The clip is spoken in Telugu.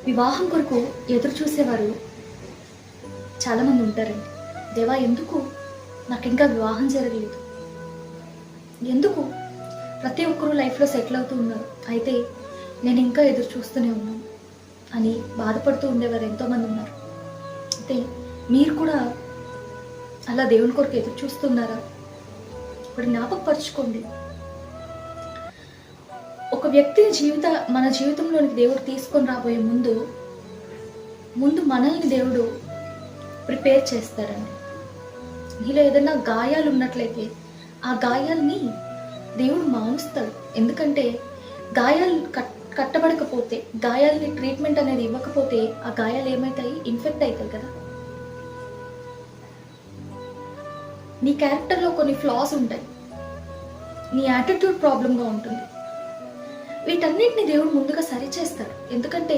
వివాహం కొరకు ఎదురు చూసేవారు చాలామంది ఉంటారండి. దేవా, ఎందుకు నాకు ఇంకా వివాహం జరగలేదు? ఎందుకు ప్రతి ఒక్కరూ లైఫ్‌లో సెటిల్ అవుతూ ఉన్నారు. అయితే నేను ఇంకా ఎదురు చూస్తూనే ఉన్నాను అని బాధపడుతూ ఉండేవారు ఎంతోమంది ఉన్నారు. అయితే మీరు కూడా అలా దేవుని కొరకు ఎదురు చూస్తున్నారా? ఇప్పుడు జ్ఞాపకపరుచుకోండి. ఒక వ్యక్తిని మన జీవితంలోనికి దేవుడు తీసుకొని రాబోయే ముందు మనల్ని దేవుడు ప్రిపేర్ చేస్తాడండి. నీలో ఏదైనా గాయాలు ఉన్నట్లయితే ఆ గాయాల్ని దేవుడు మానుస్తాడు. ఎందుకంటే గాయాలు కట్టబడకపోతే, గాయాలని ట్రీట్మెంట్ అనేది ఇవ్వకపోతే ఆ గాయాలు ఏమవుతాయి? ఇన్ఫెక్ట్ అవుతాయి కదా. నీ క్యారెక్టర్లో కొన్ని ఫ్లాస్ ఉంటాయి. నీ యాటిట్యూడ్ ప్రాబ్లంగా ఉంటుంది. వీటన్నిటిని దేవుడు ముందుగా సరిచేస్తాడు. ఎందుకంటే